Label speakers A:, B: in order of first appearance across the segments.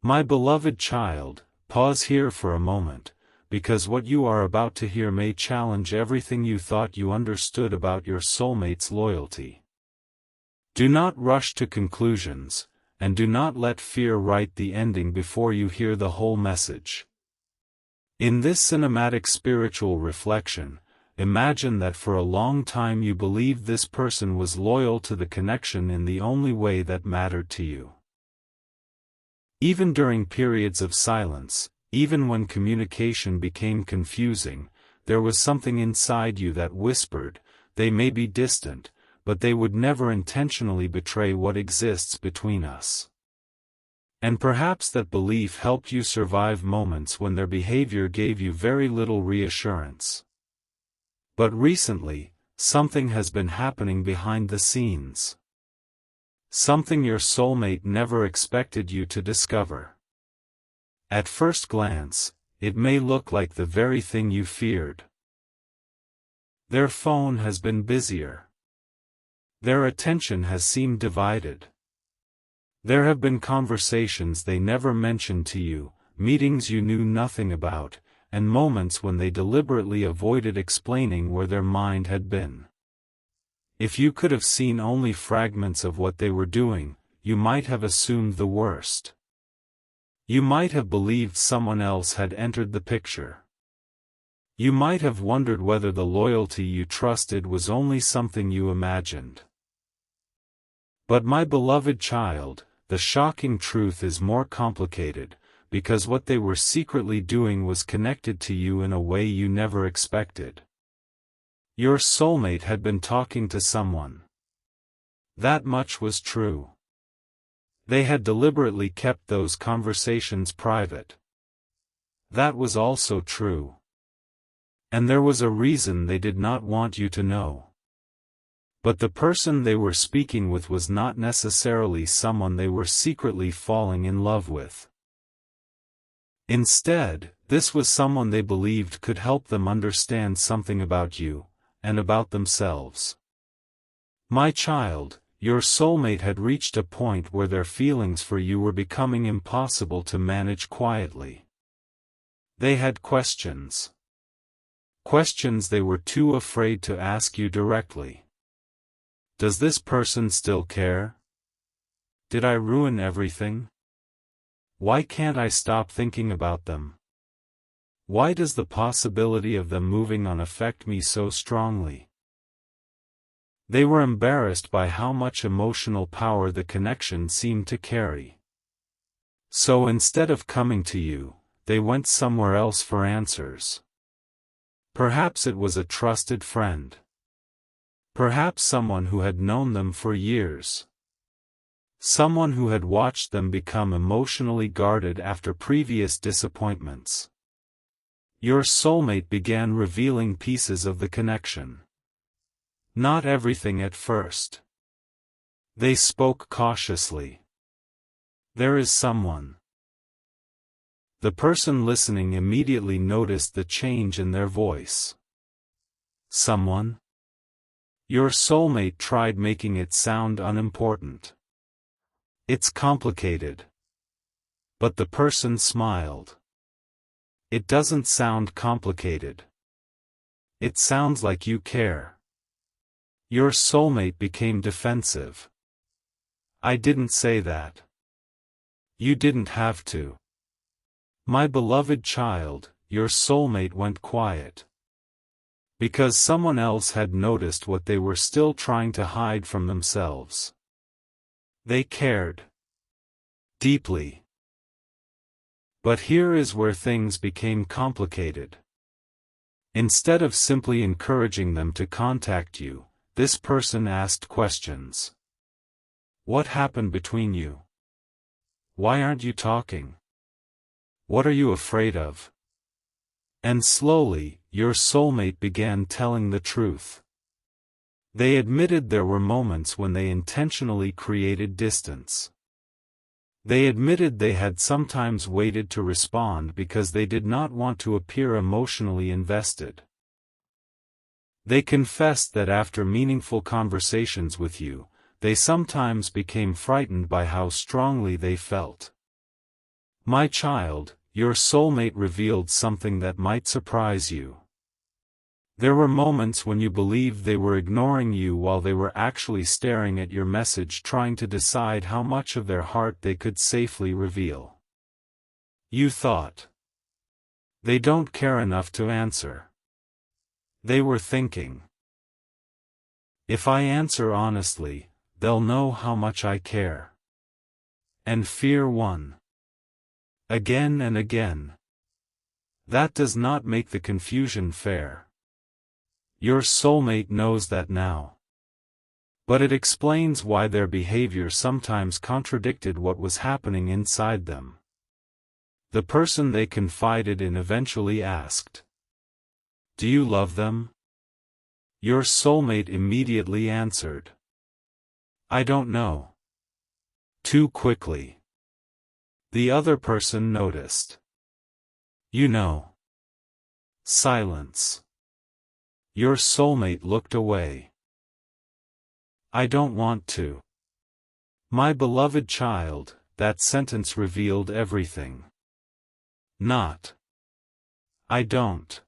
A: My beloved child, pause here for a moment, because what you are about to hear may challenge everything you thought you understood about your soulmate's loyalty. Do not rush to conclusions, and do not let fear write the ending before you hear the whole message. In this cinematic spiritual reflection, imagine that for a long time you believed this person was loyal to the connection in the only way that mattered to you. Even during periods of silence, even when communication became confusing, there was something inside you that whispered, "They may be distant, but they would never intentionally betray what exists between us." And perhaps that belief helped you survive moments when their behavior gave you very little reassurance. But recently, something has been happening behind the scenes. Something your soulmate never expected you to discover. At first glance, it may look like the very thing you feared. Their phone has been busier. Their attention has seemed divided. There have been conversations they never mentioned to you, meetings you knew nothing about, and moments when they deliberately avoided explaining where their mind had been. If you could have seen only fragments of what they were doing, you might have assumed the worst. You might have believed someone else had entered the picture. You might have wondered whether the loyalty you trusted was only something you imagined. But my beloved child, the shocking truth is more complicated, because what they were secretly doing was connected to you in a way you never expected. Your soulmate had been talking to someone. That much was true. They had deliberately kept those conversations private. That was also true. And there was a reason they did not want you to know. But the person they were speaking with was not necessarily someone they were secretly falling in love with. Instead, this was someone they believed could help them understand something about you, and about themselves. My child, your soulmate had reached a point where their feelings for you were becoming impossible to manage quietly. They had questions. Questions they were too afraid to ask you directly. Does this person still care? Did I ruin everything? Why can't I stop thinking about them? Why does the possibility of them moving on affect me so strongly? They were embarrassed by how much emotional power the connection seemed to carry. So instead of coming to you, they went somewhere else for answers. Perhaps it was a trusted friend. Perhaps someone who had known them for years. Someone who had watched them become emotionally guarded after previous disappointments. Your soulmate began revealing pieces of the connection. Not everything at first. They spoke cautiously. There is someone. The person listening immediately noticed the change in their voice. Someone? Your soulmate tried making it sound unimportant. It's complicated. But the person smiled. It doesn't sound complicated. It sounds like you care. Your soulmate became defensive. I didn't say that. You didn't have to. My beloved child, your soulmate went quiet. Because someone else had noticed what they were still trying to hide from themselves. They cared. Deeply. But here is where things became complicated. Instead of simply encouraging them to contact you, this person asked questions. What happened between you? Why aren't you talking? What are you afraid of? And slowly, your soulmate began telling the truth. They admitted there were moments when they intentionally created distance. They admitted they had sometimes waited to respond because they did not want to appear emotionally invested. They confessed that after meaningful conversations with you, they sometimes became frightened by how strongly they felt. My child, your soulmate revealed something that might surprise you. There were moments when you believed they were ignoring you while they were actually staring at your message, trying to decide how much of their heart they could safely reveal. You thought, they don't care enough to answer. They were thinking, if I answer honestly, they'll know how much I care. And fear won. Again and again. That does not make the confusion fair. Your soulmate knows that now. But it explains why their behavior sometimes contradicted what was happening inside them. The person they confided in eventually asked, "Do you love them?" Your soulmate immediately answered, "I don't know." Too quickly. The other person noticed. You know. Silence. Your soulmate looked away. "I don't want to." My beloved child, that sentence revealed everything. Not, I don't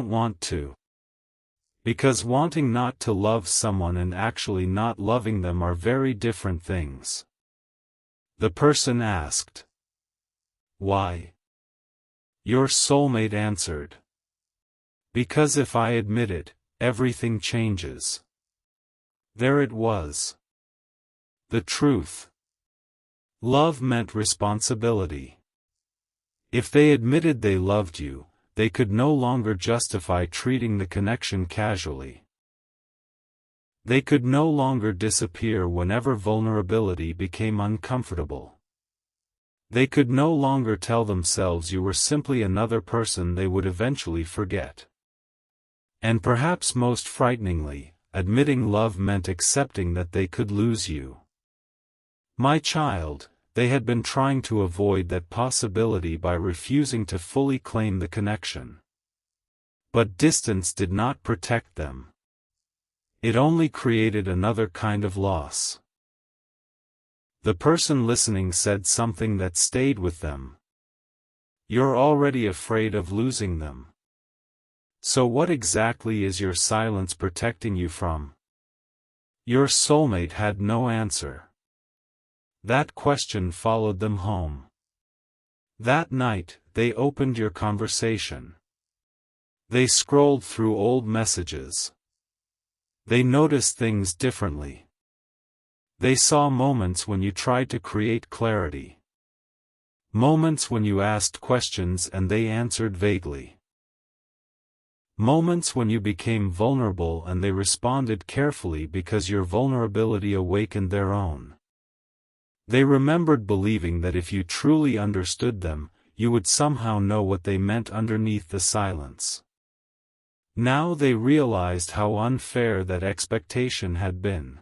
A: want to. Because wanting not to love someone and actually not loving them are very different things. The person asked, "Why?" Your soulmate answered, "Because if I admit it, everything changes." There it was. The truth. Love meant responsibility. If they admitted they loved you, they could no longer justify treating the connection casually. They could no longer disappear whenever vulnerability became uncomfortable. They could no longer tell themselves you were simply another person they would eventually forget. And perhaps most frighteningly, admitting love meant accepting that they could lose you. My child, they had been trying to avoid that possibility by refusing to fully claim the connection. But distance did not protect them. It only created another kind of loss. The person listening said something that stayed with them. You're already afraid of losing them. So what exactly is your silence protecting you from? Your soulmate had no answer. That question followed them home. That night, they opened your conversation. They scrolled through old messages. They noticed things differently. They saw moments when you tried to create clarity. Moments when you asked questions and they answered vaguely. Moments when you became vulnerable and they responded carefully because your vulnerability awakened their own. They remembered believing that if you truly understood them, you would somehow know what they meant underneath the silence. Now they realized how unfair that expectation had been.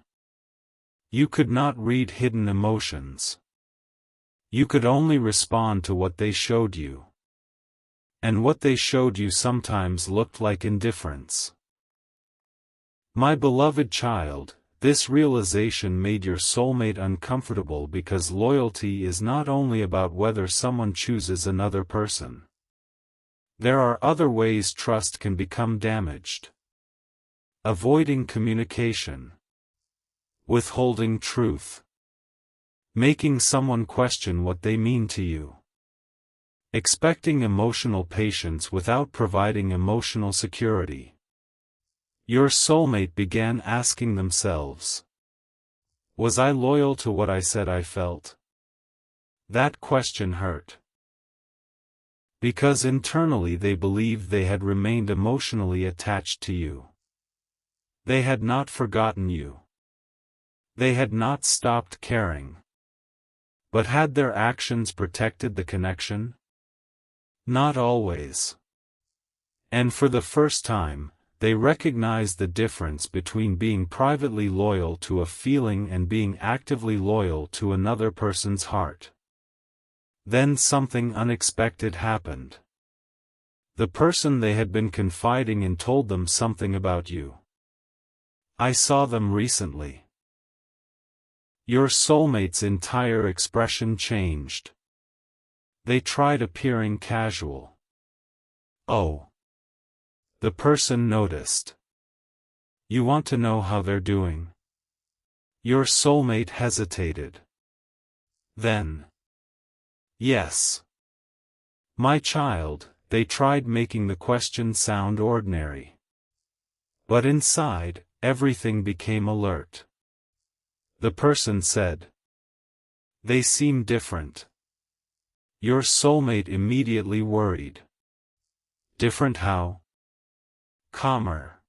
A: You could not read hidden emotions. You could only respond to what they showed you. And what they showed you sometimes looked like indifference. My beloved child, this realization made your soulmate uncomfortable because loyalty is not only about whether someone chooses another person. There are other ways trust can become damaged. Avoiding communication. Withholding truth. Making someone question what they mean to you. Expecting emotional patience without providing emotional security. Your soulmate began asking themselves, was I loyal to what I said I felt? That question hurt. Because internally they believed they had remained emotionally attached to you. They had not forgotten you. They had not stopped caring. But had their actions protected the connection? Not always. And for the first time, they recognized the difference between being privately loyal to a feeling and being actively loyal to another person's heart. Then something unexpected happened. The person they had been confiding in told them something about you. I saw them recently. Your soulmate's entire expression changed. They tried appearing casual. Oh. The person noticed. You want to know how they're doing? Your soulmate hesitated. Then. Yes. My child, they tried making the question sound ordinary. But inside, everything became alert. The person said. They seem different. Your soulmate immediately worried. Different how? Calmer.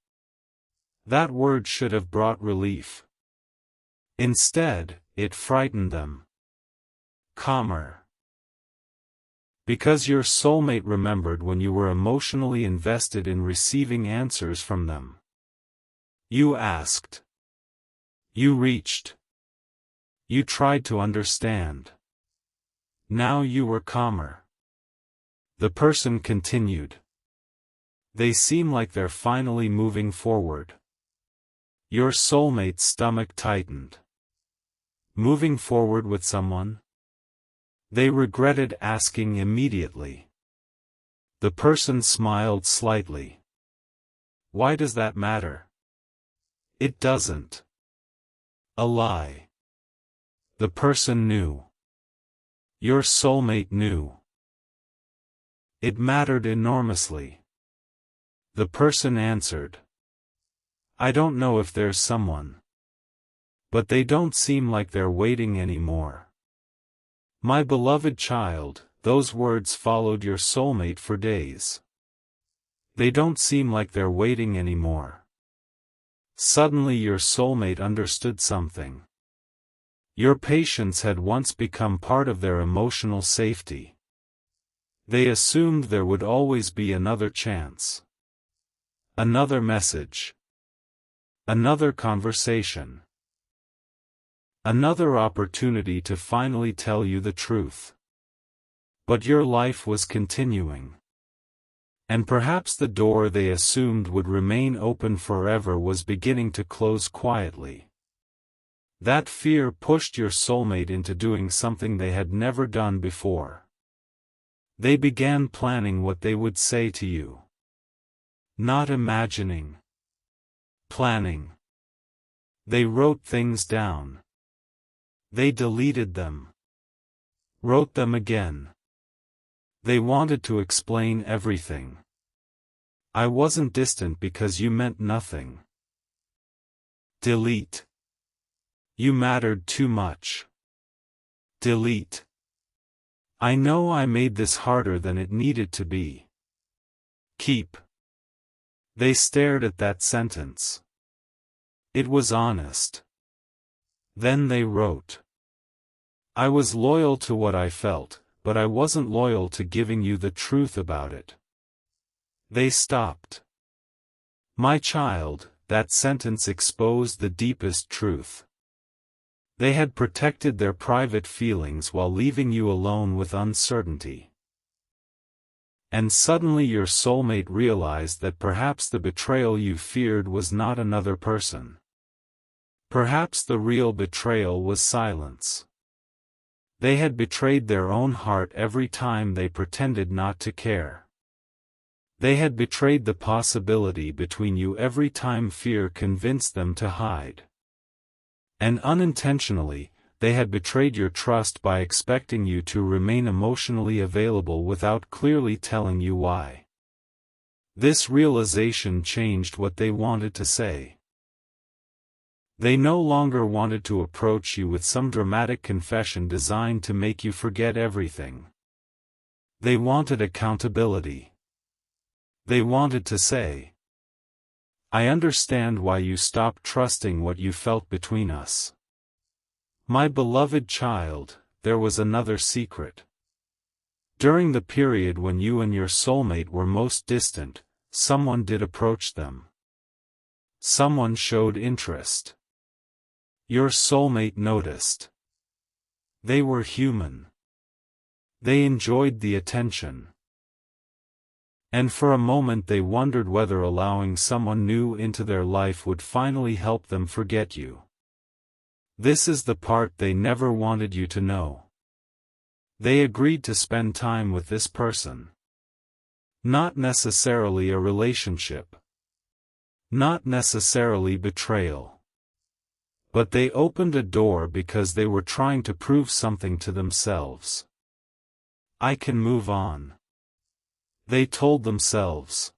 A: That word should have brought relief. Instead, it frightened them. Calmer. Because your soulmate remembered when you were emotionally invested in receiving answers from them. You asked. You reached. You tried to understand. Now you were calmer. The person continued. They seem like they're finally moving forward. Your soulmate's stomach tightened. Moving forward with someone? They regretted asking immediately. The person smiled slightly. Why does that matter? It doesn't. A lie. The person knew. Your soulmate knew. It mattered enormously. The person answered. I don't know if there's someone. But they don't seem like they're waiting anymore. My beloved child, those words followed your soulmate for days. They don't seem like they're waiting anymore. Suddenly your soulmate understood something. Your patience had once become part of their emotional safety. They assumed there would always be another chance. Another message. Another conversation. Another opportunity to finally tell you the truth. But your life was continuing. And perhaps the door they assumed would remain open forever was beginning to close quietly. That fear pushed your soulmate into doing something they had never done before. They began planning what they would say to you. Not imagining. Planning. They wrote things down. They deleted them. Wrote them again. They wanted to explain everything. I wasn't distant because you meant nothing. Delete. You mattered too much. Delete. I know I made this harder than it needed to be. Keep. They stared at that sentence. It was honest. Then they wrote. I was loyal to what I felt, but I wasn't loyal to giving you the truth about it. They stopped. My child, that sentence exposed the deepest truth. They had protected their private feelings while leaving you alone with uncertainty. And suddenly your soulmate realized that perhaps the betrayal you feared was not another person. Perhaps the real betrayal was silence. They had betrayed their own heart every time they pretended not to care. They had betrayed the possibility between you every time fear convinced them to hide. And unintentionally, they had betrayed your trust by expecting you to remain emotionally available without clearly telling you why. This realization changed what they wanted to say. They no longer wanted to approach you with some dramatic confession designed to make you forget everything. They wanted accountability. They wanted to say, I understand why you stopped trusting what you felt between us. My beloved child, there was another secret. During the period when you and your soulmate were most distant, someone did approach them. Someone showed interest. Your soulmate noticed. They were human. They enjoyed the attention. And for a moment they wondered whether allowing someone new into their life would finally help them forget you. This is the part they never wanted you to know. They agreed to spend time with this person. Not necessarily a relationship. Not necessarily betrayal. But they opened a door because they were trying to prove something to themselves. I can move on. They told themselves.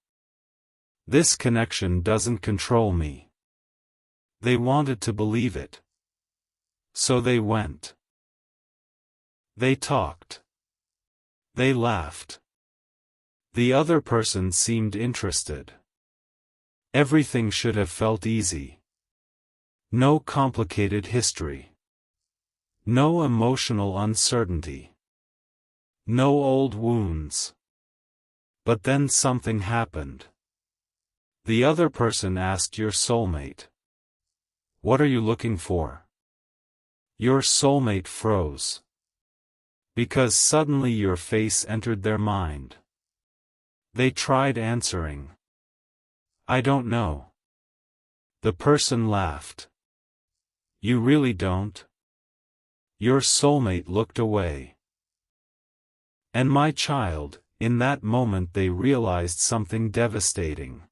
A: This connection doesn't control me. They wanted to believe it. So they went. They talked. They laughed. The other person seemed interested. Everything should have felt easy. No complicated history. No emotional uncertainty. No old wounds. But then something happened. The other person asked your soulmate. What are you looking for? Your soulmate froze. Because suddenly your face entered their mind. They tried answering. I don't know. The person laughed. You really don't? Your soulmate looked away. And my child, in that moment they realized something devastating.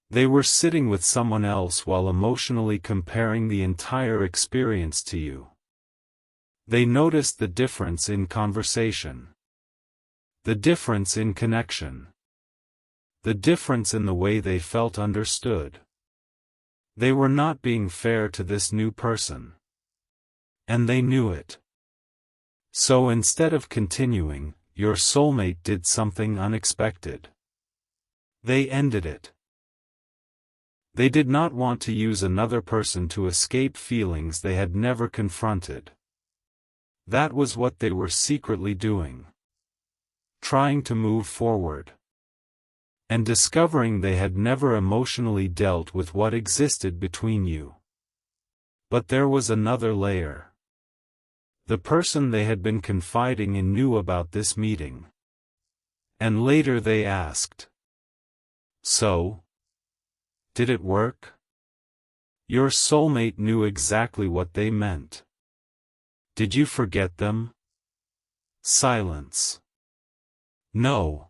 A: They were sitting with someone else while emotionally comparing the entire experience to you. They noticed the difference in conversation. The difference in connection. The difference in the way they felt understood. They were not being fair to this new person. And they knew it. So instead of continuing, your soulmate did something unexpected. They ended it. They did not want to use another person to escape feelings they had never confronted. That was what they were secretly doing. Trying to move forward. And discovering they had never emotionally dealt with what existed between you. But there was another layer. The person they had been confiding in knew about this meeting. And later they asked. So? Did it work? Your soulmate knew exactly what they meant. Did you forget them? Silence. No.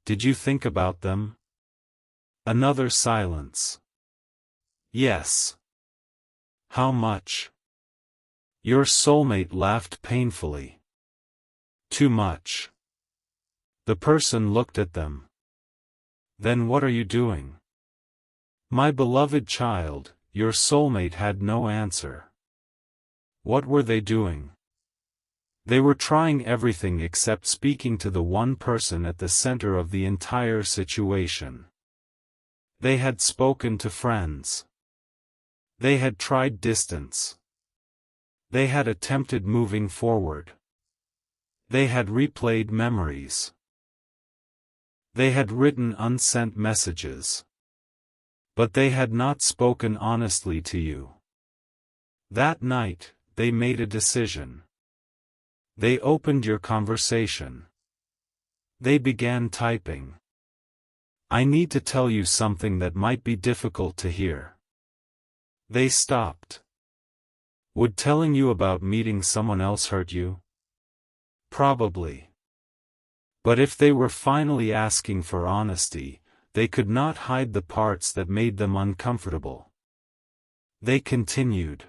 A: Did you think about them? Another silence. Yes. How much? Your soulmate laughed painfully. Too much. The person looked at them. Then what are you doing? My beloved child, your soulmate had no answer. What were they doing? They were trying everything except speaking to the one person at the center of the entire situation. They had spoken to friends. They had tried distance. They had attempted moving forward. They had replayed memories. They had written unsent messages. But they had not spoken honestly to you. That night, they made a decision. They opened your conversation. They began typing. I need to tell you something that might be difficult to hear. They stopped. Would telling you about meeting someone else hurt you? Probably. But if they were finally asking for honesty, they could not hide the parts that made them uncomfortable. They continued.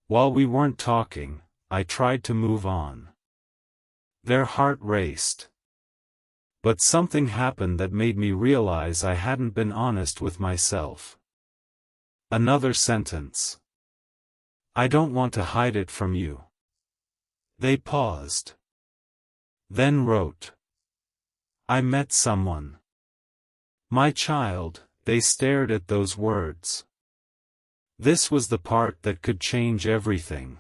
A: While we weren't talking, I tried to move on. Their heart raced. But something happened that made me realize I hadn't been honest with myself. Another sentence. I don't want to hide it from you. They paused. Then wrote. I met someone. My child, they stared at those words. This was the part that could change everything.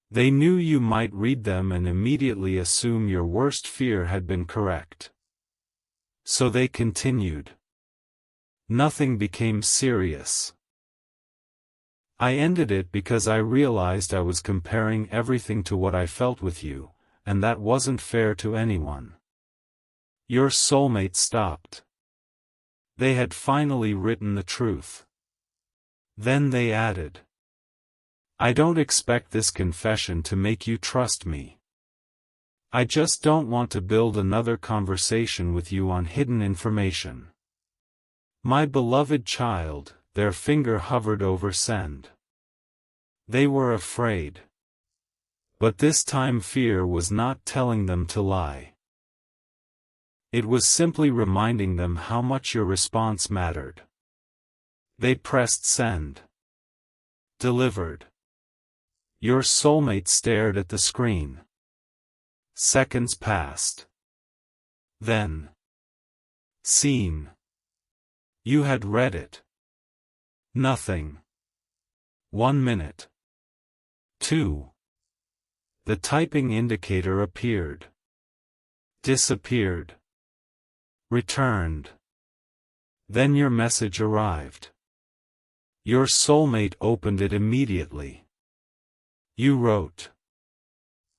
A: They knew you might read them and immediately assume your worst fear had been correct. So they continued. Nothing became serious. I ended it because I realized I was comparing everything to what I felt with you, and that wasn't fair to anyone. Your soulmate stopped. They had finally written the truth. Then they added. I don't expect this confession to make you trust me. I just don't want to build another conversation with you on hidden information. My beloved child, their finger hovered over send. They were afraid. But this time fear was not telling them to lie. It was simply reminding them how much your response mattered. They pressed send. Delivered. Your soulmate stared at the screen. Seconds passed. Then. Seen. You had read it. Nothing. 1 minute. 2. The typing indicator appeared. Disappeared. Returned. Then your message arrived. Your soulmate opened it immediately. You wrote.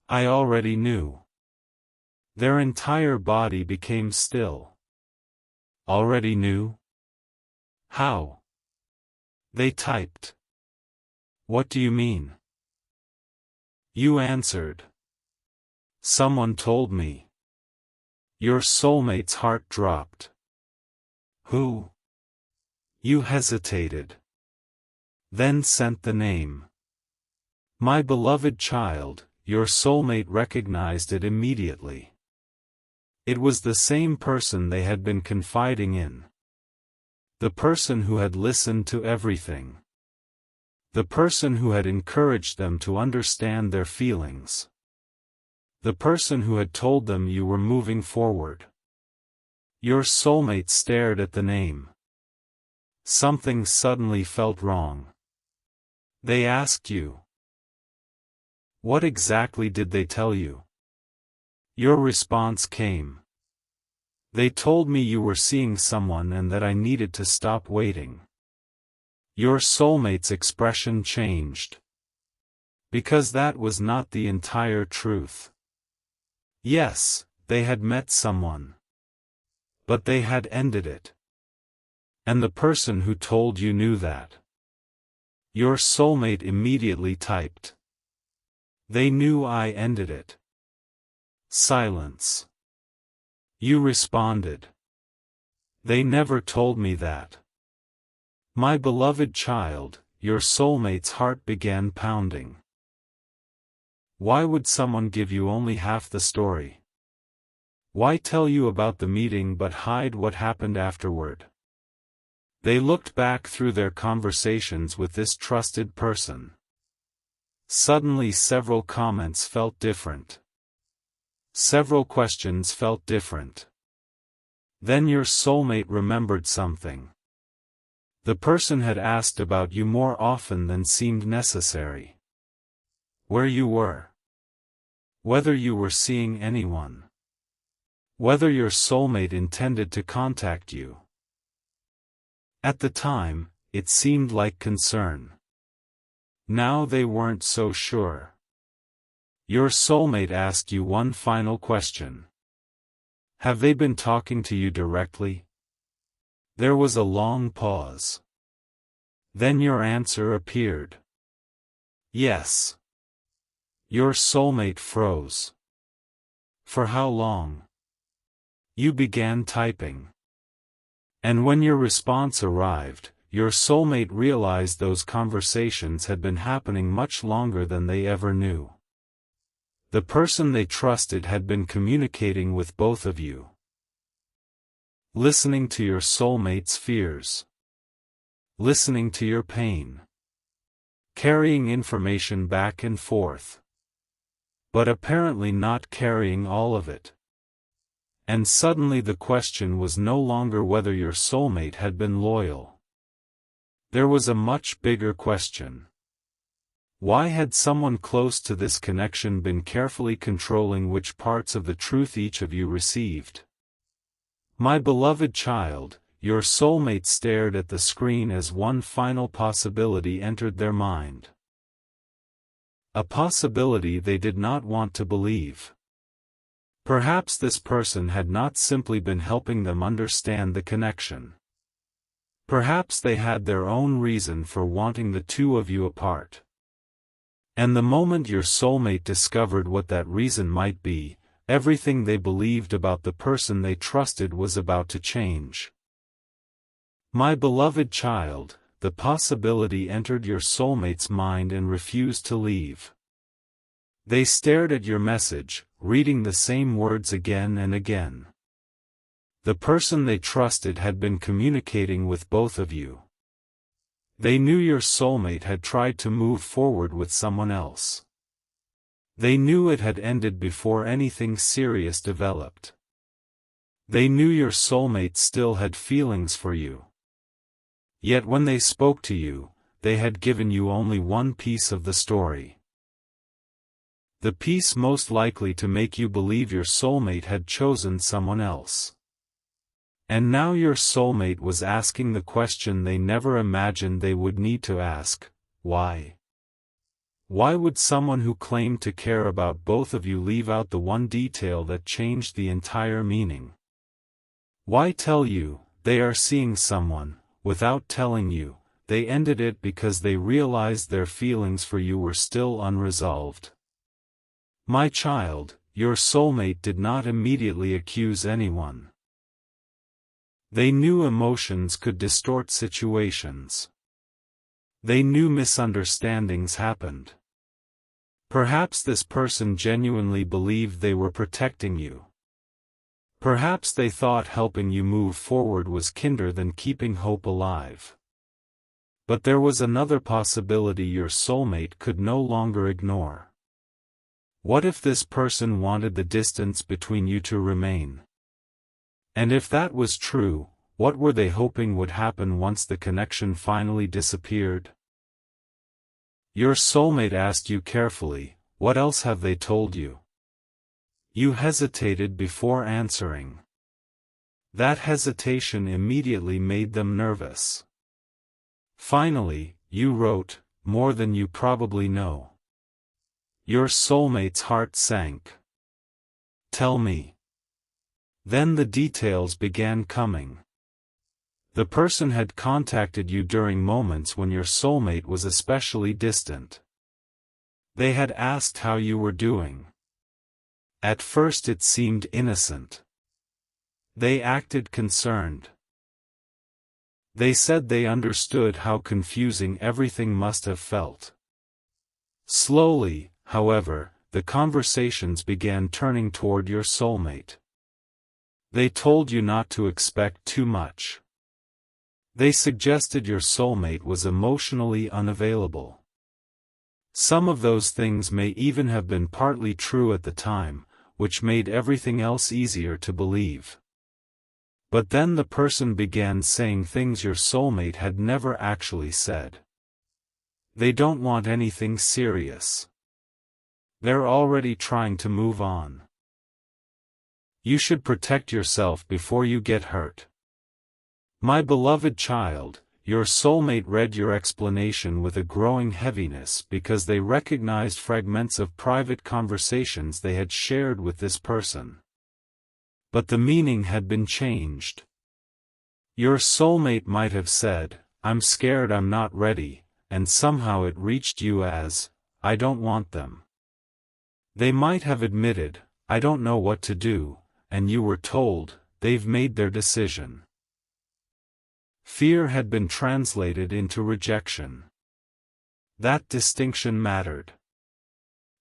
A: I already knew. Their entire body became still. Already knew? How? They typed. What do you mean? You answered. Someone told me. Your soulmate's heart dropped. Who? You hesitated. Then sent the name. My beloved child, your soulmate recognized it immediately. It was the same person they had been confiding in. The person who had listened to everything. The person who had encouraged them to understand their feelings. The person who had told them you were moving forward. Your soulmate stared at the name. Something suddenly felt wrong. They asked you. What exactly did they tell you? Your response came. They told me you were seeing someone and that I needed to stop waiting. Your soulmate's expression changed. Because that was not the entire truth. Yes, they had met someone. But they had ended it. And the person who told you knew that. Your soulmate immediately typed. They knew I ended it. Silence. You responded. They never told me that. My beloved child, your soulmate's heart began pounding. Why would someone give you only half the story? Why tell you about the meeting but hide what happened afterward? They looked back through their conversations with this trusted person. Suddenly several comments felt different. Several questions felt different. Then your soulmate remembered something. The person had asked about you more often than seemed necessary. Where you were. Whether you were seeing anyone. Whether your soulmate intended to contact you. At the time, it seemed like concern. Now they weren't so sure. Your soulmate asked you one final question. Have they been talking to you directly? There was a long pause. Then your answer appeared. Yes. Your soulmate froze. For how long? You began typing. And when your response arrived, your soulmate realized those conversations had been happening much longer than they ever knew. The person they trusted had been communicating with both of you. Listening to your soulmate's fears. Listening to your pain. Carrying information back and forth. But apparently not carrying all of it. And suddenly the question was no longer whether your soulmate had been loyal. There was a much bigger question. Why had someone close to this connection been carefully controlling which parts of the truth each of you received? My beloved child, your soulmate stared at the screen as one final possibility entered their mind. A possibility they did not want to believe. Perhaps this person had not simply been helping them understand the connection. Perhaps they had their own reason for wanting the two of you apart. And the moment your soulmate discovered what that reason might be, everything they believed about the person they trusted was about to change. My beloved child, the possibility entered your soulmate's mind and refused to leave. They stared at your message, reading the same words again and again. The person they trusted had been communicating with both of you. They knew your soulmate had tried to move forward with someone else. They knew it had ended before anything serious developed. They knew your soulmate still had feelings for you. Yet when they spoke to you, they had given you only one piece of the story. The piece most likely to make you believe your soulmate had chosen someone else. And now your soulmate was asking the question they never imagined they would need to ask: why? Why would someone who claimed to care about both of you leave out the one detail that changed the entire meaning? Why tell you they are seeing someone, without telling you they ended it because they realized their feelings for you were still unresolved? My child, your soulmate did not immediately accuse anyone. They knew emotions could distort situations. They knew misunderstandings happened. Perhaps this person genuinely believed they were protecting you. Perhaps they thought helping you move forward was kinder than keeping hope alive. But there was another possibility your soulmate could no longer ignore. What if this person wanted the distance between you to remain? And if that was true, what were they hoping would happen once the connection finally disappeared? Your soulmate asked you carefully, "What else have they told you?" You hesitated before answering. That hesitation immediately made them nervous. Finally, you wrote, "More than you probably know." Your soulmate's heart sank. "Tell me." Then the details began coming. The person had contacted you during moments when your soulmate was especially distant. They had asked how you were doing. At first it seemed innocent. They acted concerned. They said they understood how confusing everything must have felt. Slowly, however, the conversations began turning toward your soulmate. They told you not to expect too much. They suggested your soulmate was emotionally unavailable. Some of those things may even have been partly true at the time, which made everything else easier to believe. But then the person began saying things your soulmate had never actually said. They don't want anything serious. They're already trying to move on. You should protect yourself before you get hurt. My beloved child, your soulmate read your explanation with a growing heaviness because they recognized fragments of private conversations they had shared with this person. But the meaning had been changed. Your soulmate might have said, "I'm scared I'm not ready," and somehow it reached you as, "I don't want them." They might have admitted, "I don't know what to do," and you were told, "They've made their decision." Fear had been translated into rejection. That distinction mattered.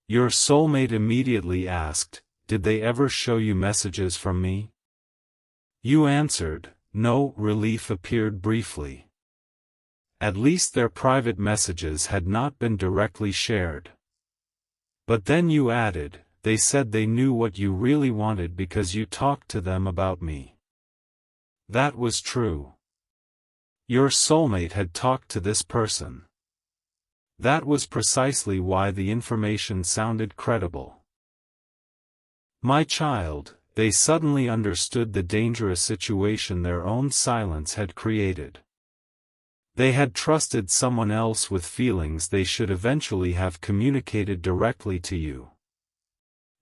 A: Your soulmate immediately asked, "Did they ever show you messages from me?" You answered, "No." Relief appeared briefly. At least their private messages had not been directly shared. But then you added, "They said they knew what you really wanted because you talked to them about me." That was true. Your soulmate had talked to this person. That was precisely why the information sounded credible. My child, they suddenly understood the dangerous situation their own silence had created. They had trusted someone else with feelings they should eventually have communicated directly to you.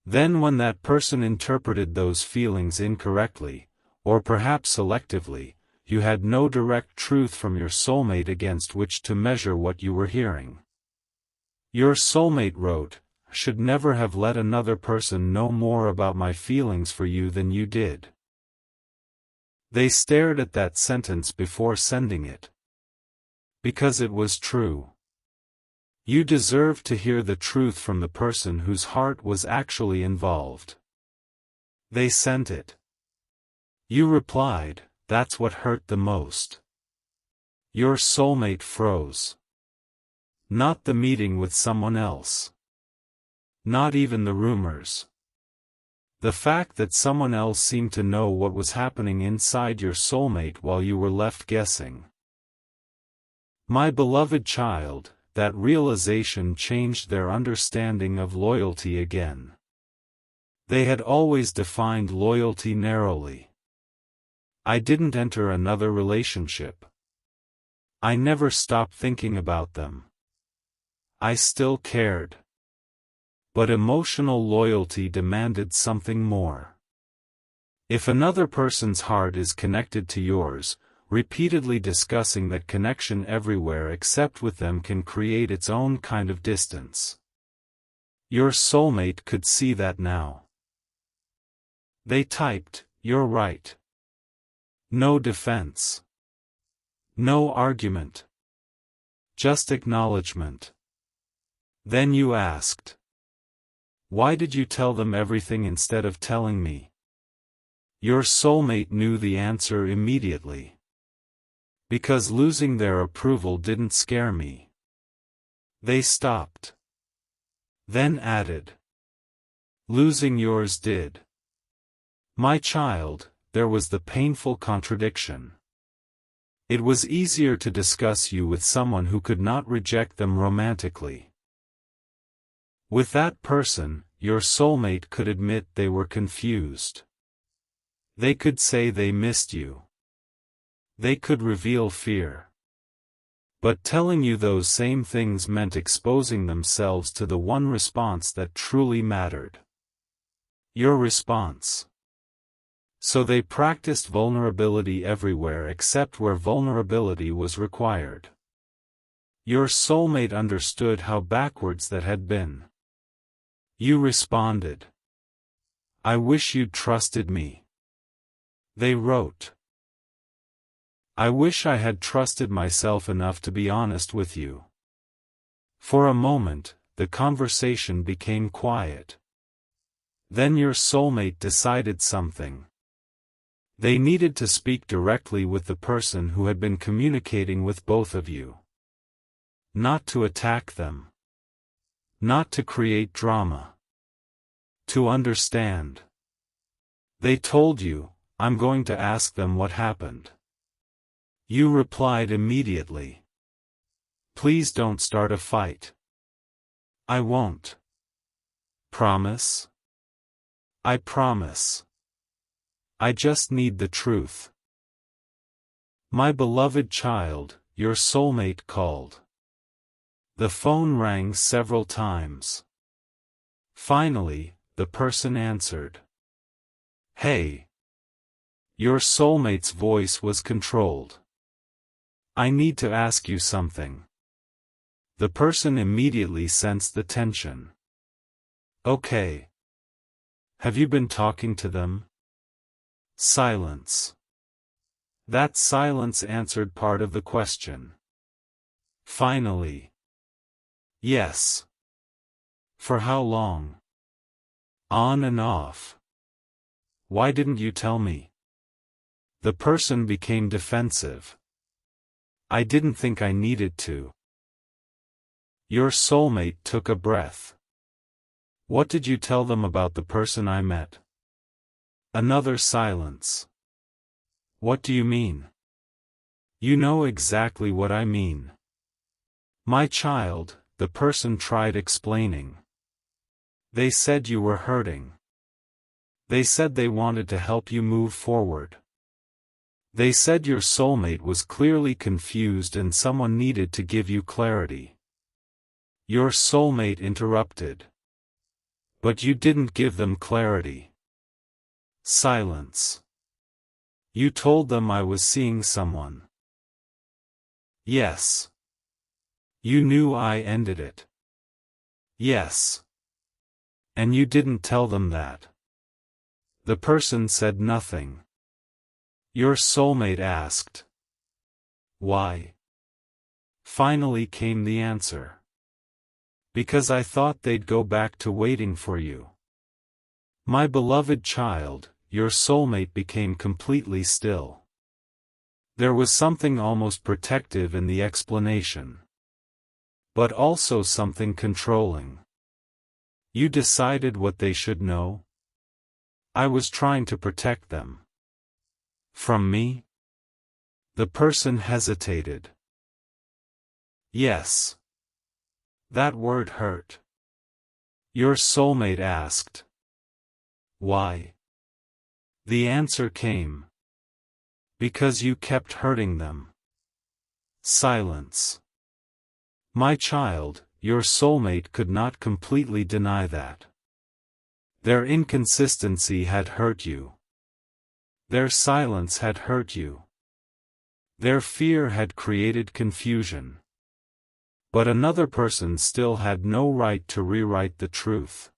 A: Then when that person interpreted those feelings incorrectly, or perhaps selectively, you had no direct truth from your soulmate against which to measure what you were hearing. Your soulmate wrote, "Should never have let another person know more about my feelings for you than you did." They stared at that sentence before sending it. Because it was true. You deserved to hear the truth from the person whose heart was actually involved. They sent it. You replied, "That's what hurt the most." Your soulmate froze. Not the meeting with someone else. Not even the rumors. The fact that someone else seemed to know what was happening inside your soulmate while you were left guessing. My beloved child, that realization changed their understanding of loyalty again. They had always defined loyalty narrowly. I didn't enter another relationship. I never stopped thinking about them. I still cared. But emotional loyalty demanded something more. If another person's heart is connected to yours, repeatedly discussing that connection everywhere except with them can create its own kind of distance. Your soulmate could see that now. They typed, "You're right." No defense. No argument. Just acknowledgement. Then you asked, "Why did you tell them everything instead of telling me?" Your soulmate knew the answer immediately. Because losing their approval didn't scare me. They stopped. Then added, "Losing yours did." My child, there was the painful contradiction. It was easier to discuss you with someone who could not reject them romantically. With that person, your soulmate could admit they were confused. They could say they missed you. They could reveal fear. But telling you those same things meant exposing themselves to the one response that truly mattered. Your response. So they practiced vulnerability everywhere except where vulnerability was required. Your soulmate understood how backwards that had been. You responded, "I wish you'd trusted me." They wrote, "I wish I had trusted myself enough to be honest with you." For a moment, the conversation became quiet. Then your soulmate decided something. They needed to speak directly with the person who had been communicating with both of you. Not to attack them. Not to create drama. To understand. They told you, "I'm going to ask them what happened." You replied immediately, "Please don't start a fight." "I won't." "Promise?" "I promise. I just need the truth." My beloved child, your soulmate called. The phone rang several times. Finally, the person answered. "Hey." Your soulmate's voice was controlled. "I need to ask you something." The person immediately sensed the tension. "Okay. Have you been talking to them?" Silence. That silence answered part of the question. Finally. "Yes." "For how long?" "On and off." "Why didn't you tell me?" The person became defensive. "I didn't think I needed to." Your soulmate took a breath. "What did you tell them about the person I met?" Another silence. "What do you mean?" "You know exactly what I mean." My child, the person tried explaining. "They said you were hurting. They said they wanted to help you move forward. They said your soulmate was clearly confused and someone needed to give you clarity." Your soulmate interrupted. "But you didn't give them clarity." Silence. "You told them I was seeing someone." "Yes." "You knew I ended it." Yes. And you didn't tell them that. The person said nothing. Your soulmate asked. Why? Finally came the answer. Because I thought they'd go back to waiting for you. My beloved child, your soulmate became completely still. There was something almost protective in the explanation. But also something controlling. You decided what they should know? I was trying to protect them. From me? The person hesitated. Yes. That word hurt. Your soulmate asked. Why? The answer came. Because you kept hurting them. Silence. My child, your soulmate could not completely deny that. Their inconsistency had hurt you. Their silence had hurt you. Their fear had created confusion. But another person still had no right to rewrite the truth.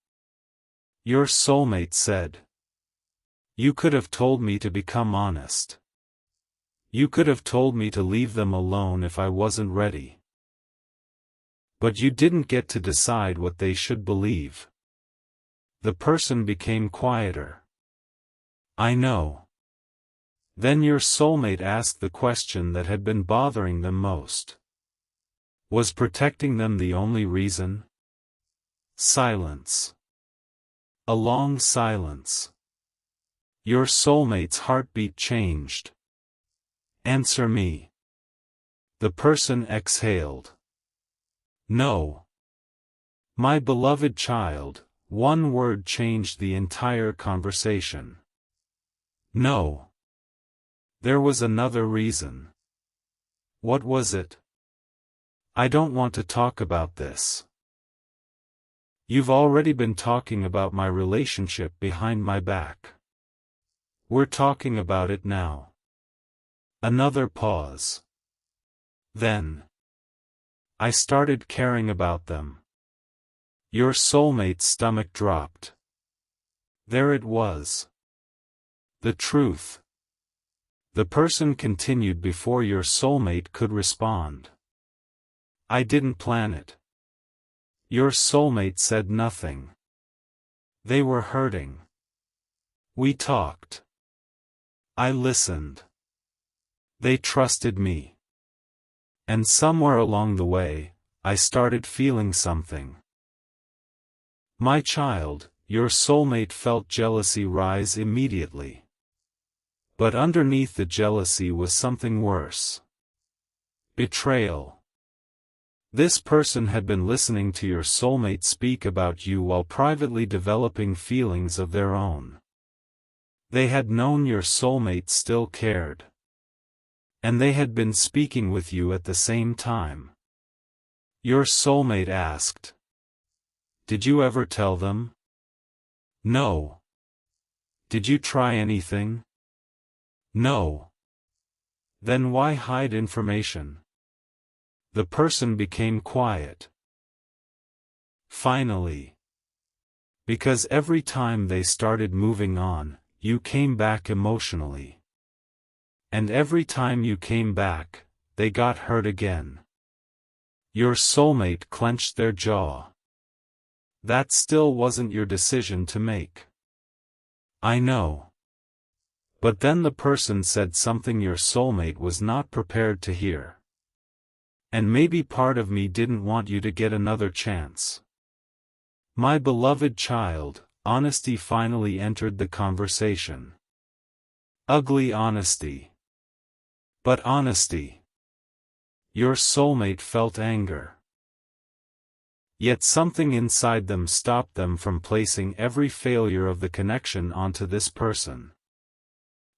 A: Your soulmate said. You could have told me to become honest. You could have told me to leave them alone if I wasn't ready. But you didn't get to decide what they should believe. The person became quieter. I know. Then your soulmate asked the question that had been bothering them most. Was protecting them the only reason? Silence. A long silence. Your soulmate's heartbeat changed. Answer me. The person exhaled. No. My beloved child, one word changed the entire conversation. No. There was another reason. What was it? I don't want to talk about this. You've already been talking about my relationship behind my back. We're talking about it now. Another pause. Then. I started caring about them. Your soulmate's stomach dropped. There it was. The truth. The person continued before your soulmate could respond. I didn't plan it. Your soulmate said nothing. They were hurting. We talked. I listened. They trusted me. And somewhere along the way, I started feeling something. My child, your soulmate felt jealousy rise immediately. But underneath the jealousy was something worse. Betrayal. This person had been listening to your soulmate speak about you while privately developing feelings of their own. They had known your soulmate still cared. And they had been speaking with you at the same time. Your soulmate asked. Did you ever tell them? No. Did you try anything? No. Then why hide information? The person became quiet. Finally. Because every time they started moving on, you came back emotionally. And every time you came back, they got hurt again. Your soulmate clenched their jaw. That still wasn't your decision to make. I know. But then the person said something your soulmate was not prepared to hear. And maybe part of me didn't want you to get another chance. My beloved child, honesty finally entered the conversation. Ugly honesty. But honesty. Your soulmate felt anger. Yet something inside them stopped them from placing every failure of the connection onto this person.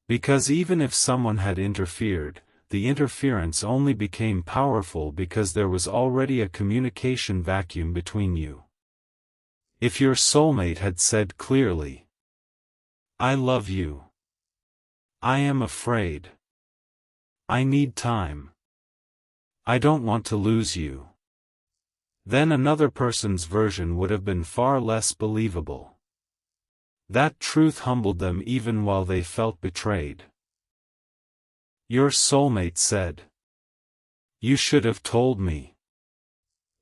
A: Because even if someone had interfered, the interference only became powerful because there was already a communication vacuum between you. If your soulmate had said clearly, I love you. I am afraid. I need time. I don't want to lose you. then another person's version would have been far less believable. That truth humbled them even while they felt betrayed. Your soulmate said, "You should have told me."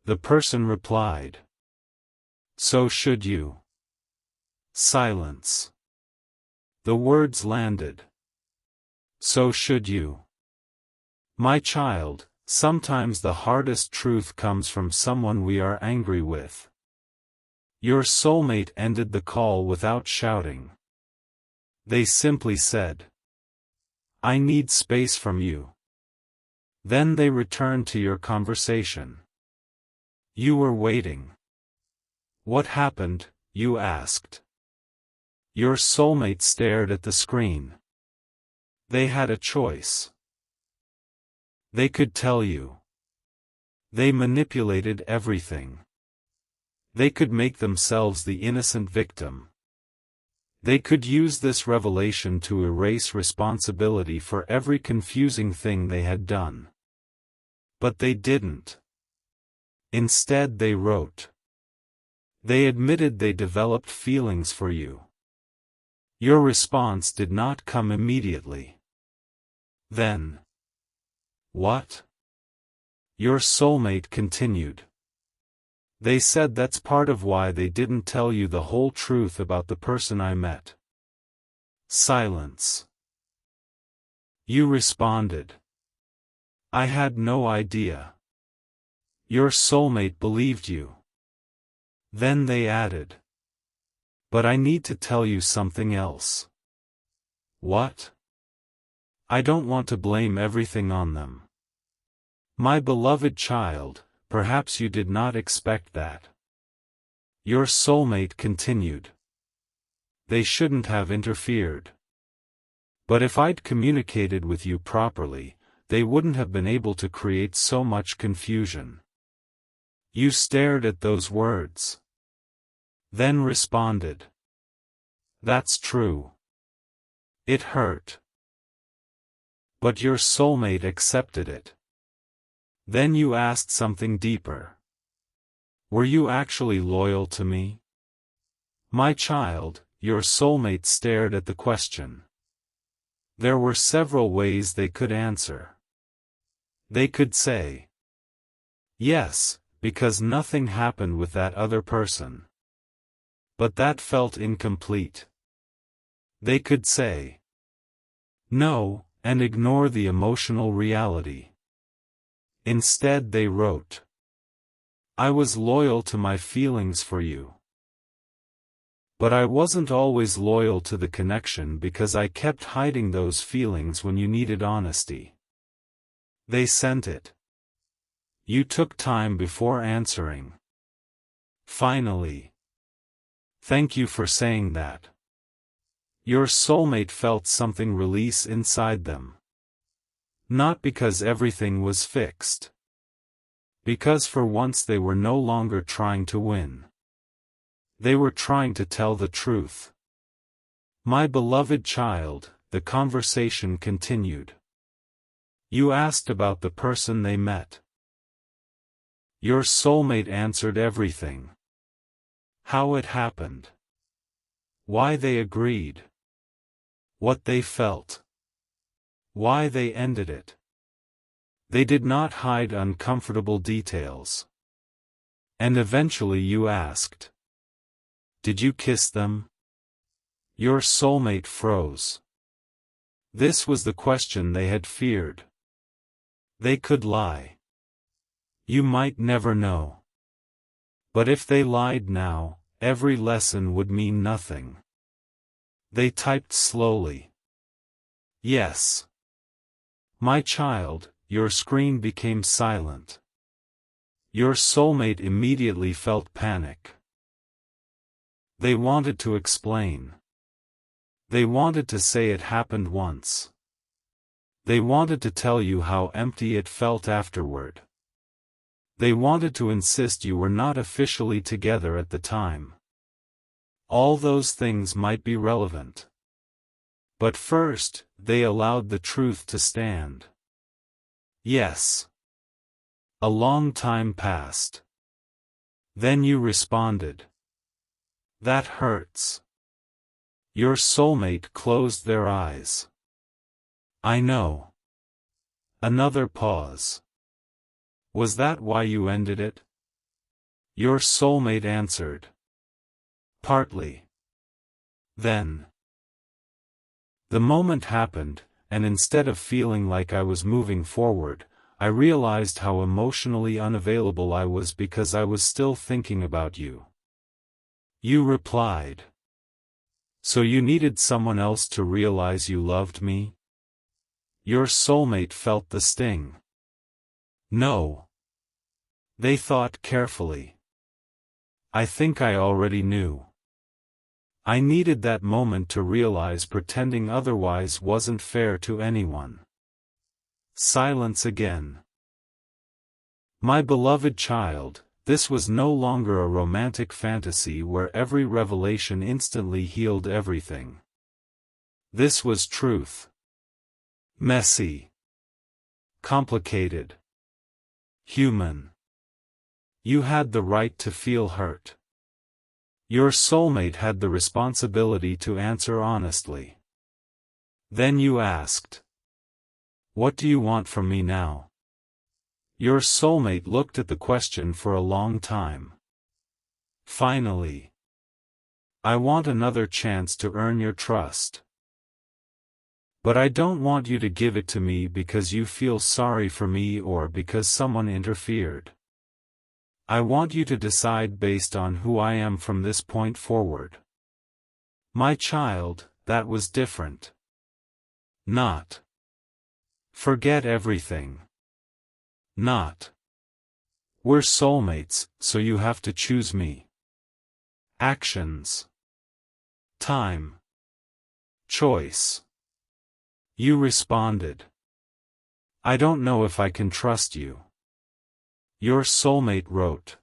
A: The person replied, "So should you." Silence. The words landed. "So should you." My child, sometimes the hardest truth comes from someone we are angry with. Your soulmate ended the call without shouting. They simply said, "I need space from you." Then they returned to your conversation. You were waiting. "What happened?" you asked. Your soulmate stared at the screen. They had a choice. They could tell you. They manipulated everything. They could make themselves the innocent victim. They could use this revelation to erase responsibility for every confusing thing they had done. But they didn't. Instead they wrote. They admitted they developed feelings for you. Your response did not come immediately. Then. What? Your soulmate continued. They said that's part of why they didn't tell you the whole truth about the person I met. Silence. You responded. I had no idea. Your soulmate believed you. Then they added. But I need to tell you something else. What? I don't want to blame everything on them. My beloved child, perhaps you did not expect that. Your soulmate continued. They shouldn't have interfered. But if I'd communicated with you properly, they wouldn't have been able to create so much confusion. You stared at those words. Then responded. That's true. It hurt. But your soulmate accepted it. Then you asked something deeper. Were you actually loyal to me? My child, your soulmate stared at the question. There were several ways they could answer. They could say, yes, because nothing happened with that other person. But that felt incomplete. They could say, no, and ignore the emotional reality. Instead they wrote, I was loyal to my feelings for you. But I wasn't always loyal to the connection because I kept hiding those feelings when you needed honesty. They sent it. You took time before answering. Finally. Thank you for saying that. Your soulmate felt something release inside them. Not because everything was fixed. Because for once they were no longer trying to win. They were trying to tell the truth. My beloved child, the conversation continued. You asked about the person they met. Your soulmate answered everything. How it happened. Why they agreed. What they felt. Why they ended it. They did not hide uncomfortable details. And eventually you asked. Did you kiss them? Your soulmate froze. This was the question they had feared. They could lie. You might never know. But if they lied now, every lesson would mean nothing. They typed slowly. Yes. My child, your screen became silent. Your soulmate immediately felt panic. They wanted to explain. They wanted to say it happened once. They wanted to tell you how empty it felt afterward. They wanted to insist you were not officially together at the time. All those things might be relevant. But first, they allowed the truth to stand. Yes. A long time passed. Then you responded. That hurts. Your soulmate closed their eyes. I know. Another pause. Was that why you ended it? Your soulmate answered. Partly. Then. The moment happened, and instead of feeling like I was moving forward, I realized how emotionally unavailable I was because I was still thinking about you. You replied. So you needed someone else to realize you loved me? Your soulmate felt the sting. No. They thought carefully. I think I already knew. I needed that moment to realize pretending otherwise wasn't fair to anyone. Silence again. My beloved child, this was no longer a romantic fantasy where every revelation instantly healed everything. This was truth. Messy. Complicated. Human. You had the right to feel hurt. Your soulmate had the responsibility to answer honestly. Then you asked. What do you want from me now? Your soulmate looked at the question for a long time. Finally. I want another chance to earn your trust. But I don't want you to give it to me because you feel sorry for me or because someone interfered. I want you to decide based on who I am from this point forward. My child, that was different. Not. Forget everything. Not. We're soulmates, so you have to choose me. Actions. Time. Choice. You responded. I don't know if I can trust you. Your soulmate wrote.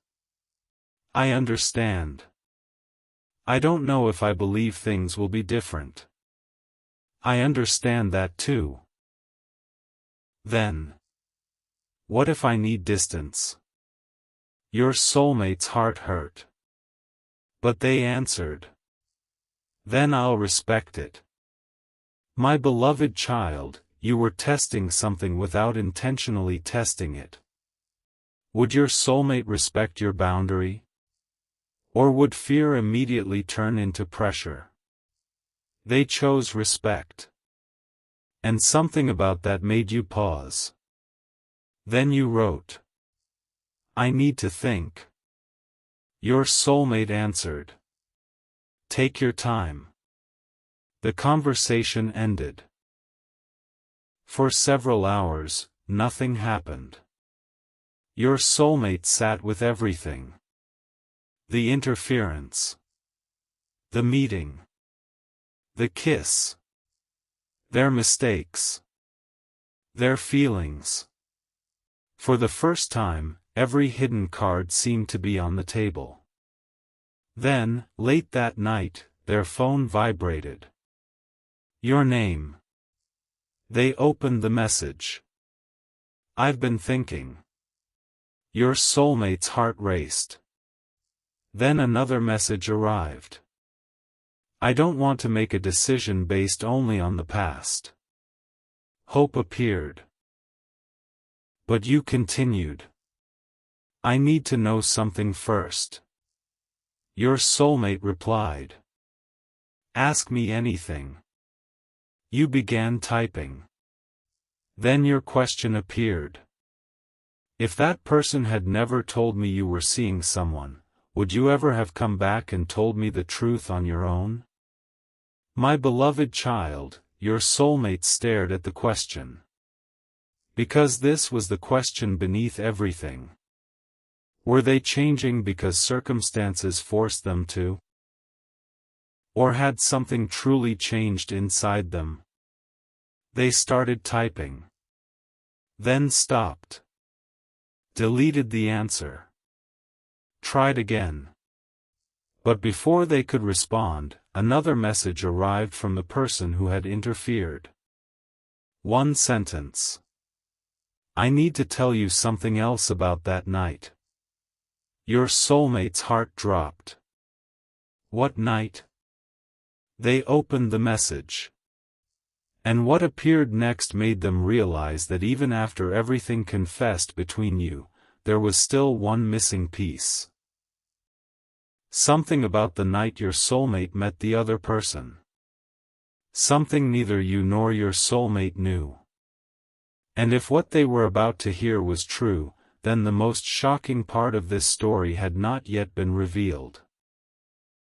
A: I understand. I don't know if I believe things will be different. I understand that too. Then. What if I need distance? Your soulmate's heart hurt. But they answered. Then I'll respect it. My beloved child, you were testing something without intentionally testing it. Would your soulmate respect your boundary? Or would fear immediately turn into pressure? They chose respect. And something about that made you pause. Then you wrote. I need to think. Your soulmate answered. Take your time. The conversation ended. For several hours, nothing happened. Your soulmate sat with everything. The interference. The meeting. The kiss. Their mistakes. Their feelings. For the first time, every hidden card seemed to be on the table. Then, late that night, their phone vibrated. Your name. They opened the message. I've been thinking. Your soulmate's heart raced. Then another message arrived. I don't want to make a decision based only on the past. Hope appeared. But you continued. I need to know something first. Your soulmate replied. Ask me anything. You began typing. Then your question appeared. If that person had never told me you were seeing someone, would you ever have come back and told me the truth on your own? My beloved child, your soulmate stared at the question. Because this was the question beneath everything. Were they changing because circumstances forced them to? Or had something truly changed inside them? They started typing. Then stopped. Deleted the answer. Tried again. But before they could respond, another message arrived from the person who had interfered. One sentence. I need to tell you something else about that night. Your soulmate's heart dropped. What night? They opened the message. And what appeared next made them realize that even after everything confessed between you, there was still one missing piece. Something about the night your soulmate met the other person. Something neither you nor your soulmate knew. And if what they were about to hear was true, then the most shocking part of this story had not yet been revealed.